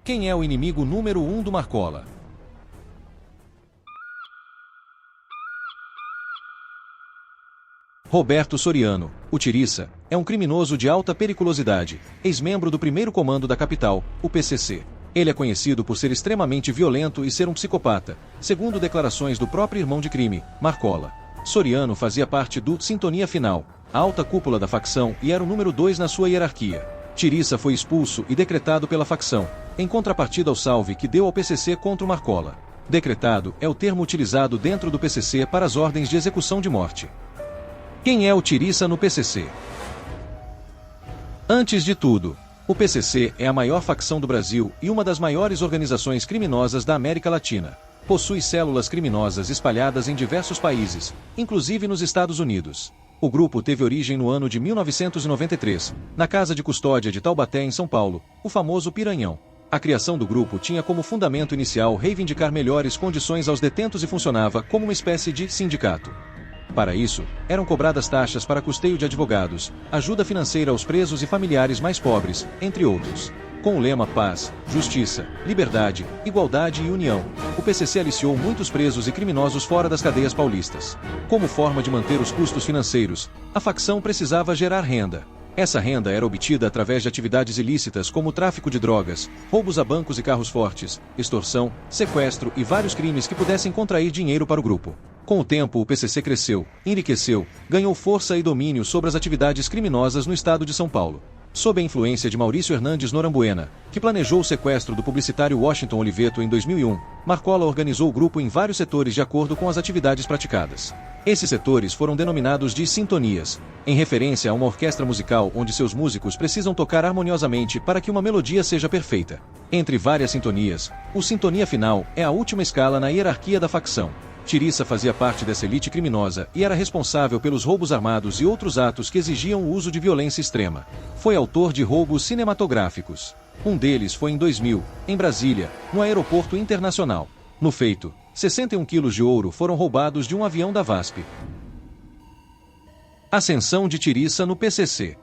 Quem é o inimigo número 1 do Marcola? Roberto Soriano, o Tiriça, é um criminoso de alta periculosidade, ex-membro do primeiro comando da capital, o PCC. Ele é conhecido por ser extremamente violento e ser um psicopata, segundo declarações do próprio irmão de crime, Marcola. Soriano fazia parte do Sintonia Final, a alta cúpula da facção, e era o número 2 na sua hierarquia. Tiriça foi expulso e decretado pela facção, em contrapartida ao salve que deu ao PCC contra o Marcola. Decretado é o termo utilizado dentro do PCC para as ordens de execução de morte. Quem é o Tiriça no PCC? Antes de tudo, o PCC é a maior facção do Brasil e uma das maiores organizações criminosas da América Latina. Possui células criminosas espalhadas em diversos países, inclusive nos Estados Unidos. O grupo teve origem no ano de 1993, na Casa de Custódia de Taubaté, em São Paulo, o famoso Piranhão. A criação do grupo tinha como fundamento inicial reivindicar melhores condições aos detentos e funcionava como uma espécie de sindicato. Para isso, eram cobradas taxas para custeio de advogados, ajuda financeira aos presos e familiares mais pobres, entre outros. Com o lema Paz, Justiça, Liberdade, Igualdade e União, o PCC aliciou muitos presos e criminosos fora das cadeias paulistas. Como forma de manter os custos financeiros, a facção precisava gerar renda. Essa renda era obtida através de atividades ilícitas como tráfico de drogas, roubos a bancos e carros fortes, extorsão, sequestro e vários crimes que pudessem contrair dinheiro para o grupo. Com o tempo, o PCC cresceu, enriqueceu, ganhou força e domínio sobre as atividades criminosas no estado de São Paulo. Sob a influência de Maurício Hernandes Norambuena, que planejou o sequestro do publicitário Washington Oliveto em 2001, Marcola organizou o grupo em vários setores de acordo com as atividades praticadas. Esses setores foram denominados de sintonias, em referência a uma orquestra musical onde seus músicos precisam tocar harmoniosamente para que uma melodia seja perfeita. Entre várias sintonias, o Sintonia Final é a última escala na hierarquia da facção. Tiriça fazia parte dessa elite criminosa e era responsável pelos roubos armados e outros atos que exigiam o uso de violência extrema. Foi autor de roubos cinematográficos. Um deles foi em 2000, em Brasília, no aeroporto internacional. No feito, 61 quilos de ouro foram roubados de um avião da VASP. Ascensão de Tiriça no PCC.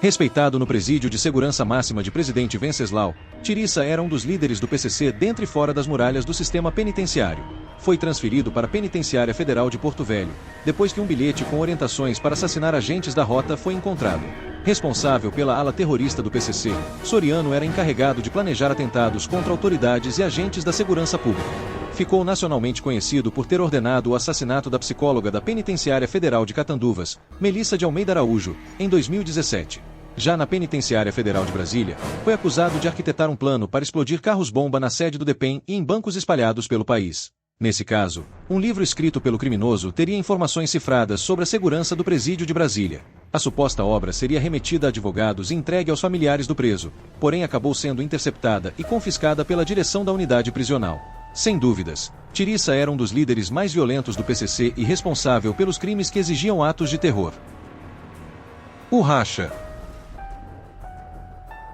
Respeitado no presídio de segurança máxima de Presidente Venceslau, Tiriça era um dos líderes do PCC dentro e fora das muralhas do sistema penitenciário. Foi transferido para a Penitenciária Federal de Porto Velho, depois que um bilhete com orientações para assassinar agentes da rota foi encontrado. Responsável pela ala terrorista do PCC, Soriano era encarregado de planejar atentados contra autoridades e agentes da segurança pública. Ficou nacionalmente conhecido por ter ordenado o assassinato da psicóloga da Penitenciária Federal de Catanduvas, Melissa de Almeida Araújo, em 2017. Já na Penitenciária Federal de Brasília, foi acusado de arquitetar um plano para explodir carros-bomba na sede do DEPEN e em bancos espalhados pelo país. Nesse caso, um livro escrito pelo criminoso teria informações cifradas sobre a segurança do presídio de Brasília. A suposta obra seria remetida a advogados e entregue aos familiares do preso, porém acabou sendo interceptada e confiscada pela direção da unidade prisional. Sem dúvidas, Tiriça era um dos líderes mais violentos do PCC e responsável pelos crimes que exigiam atos de terror. O Racha.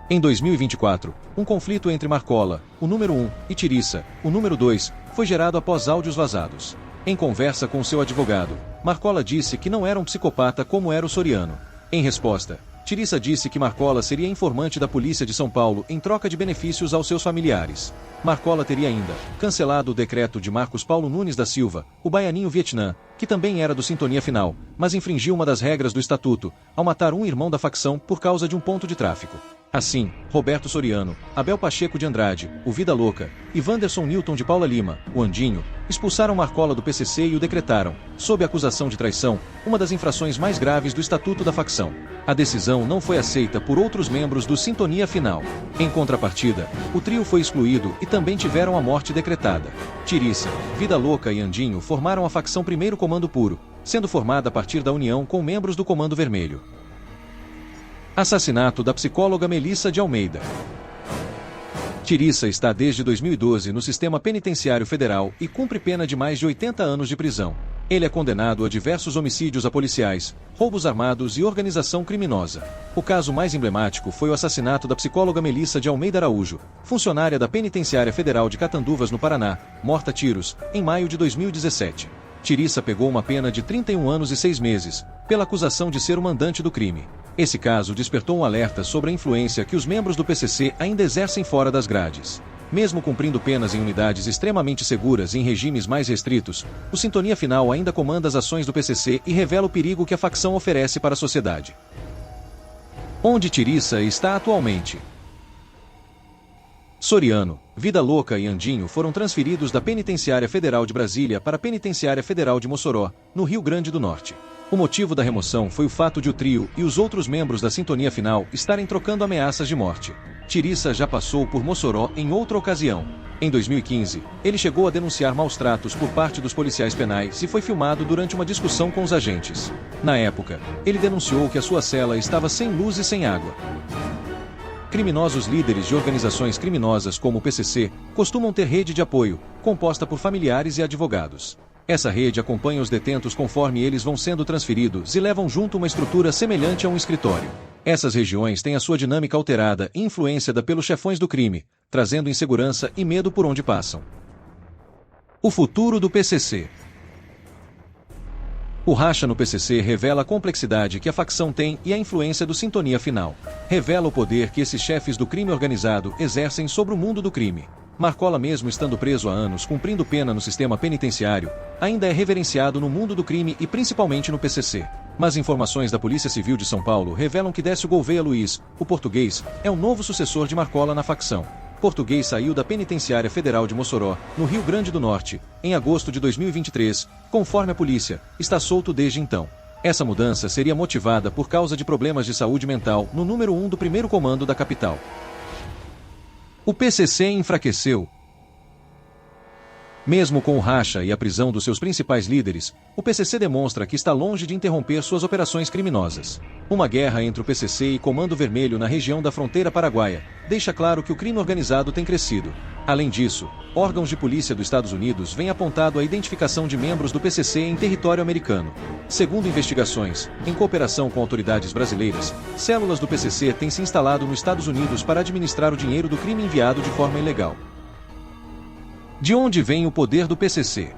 Em 2024, um conflito entre Marcola, o número 1, e Tiriça, o número 2, foi gerado após áudios vazados. Em conversa com seu advogado, Marcola disse que não era um psicopata como era o Soriano. Em resposta, Tiriça disse que Marcola seria informante da polícia de São Paulo em troca de benefícios aos seus familiares. Marcola teria ainda cancelado o decreto de Marcos Paulo Nunes da Silva, o baianinho Vietnã, que também era do Sintonia Final, mas infringiu uma das regras do estatuto, ao matar um irmão da facção por causa de um ponto de tráfico. Assim, Roberto Soriano, Abel Pacheco de Andrade, o Vida Louca, e Wanderson Newton de Paula Lima, o Andinho, expulsaram Marcola do PCC e o decretaram, sob acusação de traição, uma das infrações mais graves do estatuto da facção. A decisão não foi aceita por outros membros do Sintonia Final. Em contrapartida, o trio foi excluído e também tiveram a morte decretada. Tiriça, Vida Louca e Andinho formaram a facção Primeiro Comando Puro, sendo formada a partir da união com membros do Comando Vermelho. Assassinato da psicóloga Melissa de Almeida. Tiriça está desde 2012 no Sistema Penitenciário Federal e cumpre pena de mais de 80 anos de prisão. Ele é condenado a diversos homicídios a policiais, roubos armados e organização criminosa. O caso mais emblemático foi o assassinato da psicóloga Melissa de Almeida Araújo, funcionária da Penitenciária Federal de Catanduvas, no Paraná, morta a tiros, em maio de 2017. Tiriça pegou uma pena de 31 anos e 6 meses, pela acusação de ser o mandante do crime. Esse caso despertou um alerta sobre a influência que os membros do PCC ainda exercem fora das grades. Mesmo cumprindo penas em unidades extremamente seguras e em regimes mais restritos, o Sintonia Final ainda comanda as ações do PCC e revela o perigo que a facção oferece para a sociedade. Onde Tiriça está atualmente? Soriano, Vida Louca e Andinho foram transferidos da Penitenciária Federal de Brasília para a Penitenciária Federal de Mossoró, no Rio Grande do Norte. O motivo da remoção foi o fato de o trio e os outros membros da Sintonia Final estarem trocando ameaças de morte. Tiriça já passou por Mossoró em outra ocasião. Em 2015, ele chegou a denunciar maus-tratos por parte dos policiais penais e foi filmado durante uma discussão com os agentes. Na época, ele denunciou que a sua cela estava sem luz e sem água. Criminosos líderes de organizações criminosas como o PCC costumam ter rede de apoio, composta por familiares e advogados. Essa rede acompanha os detentos conforme eles vão sendo transferidos e levam junto uma estrutura semelhante a um escritório. Essas regiões têm a sua dinâmica alterada e influenciada pelos chefões do crime, trazendo insegurança e medo por onde passam. O futuro do PCC. O racha no PCC revela a complexidade que a facção tem e a influência do Sintonia Final. Revela o poder que esses chefes do crime organizado exercem sobre o mundo do crime. Marcola, mesmo estando preso há anos cumprindo pena no sistema penitenciário, ainda é reverenciado no mundo do crime e principalmente no PCC. Mas informações da Polícia Civil de São Paulo revelam que Décio Gouveia Luiz, o português, é o novo sucessor de Marcola na facção. Português saiu da Penitenciária Federal de Mossoró, no Rio Grande do Norte, em agosto de 2023, conforme a polícia, está solto desde então. Essa mudança seria motivada por causa de problemas de saúde mental no número 1 do primeiro comando da capital. O PCC enfraqueceu. Mesmo com o racha e a prisão dos seus principais líderes, o PCC demonstra que está longe de interromper suas operações criminosas. Uma guerra entre o PCC e Comando Vermelho na região da fronteira paraguaia deixa claro que o crime organizado tem crescido. Além disso, órgãos de polícia dos Estados Unidos vêm apontado a identificação de membros do PCC em território americano. Segundo investigações, em cooperação com autoridades brasileiras, células do PCC têm se instalado nos Estados Unidos para administrar o dinheiro do crime enviado de forma ilegal. De onde vem o poder do PCC?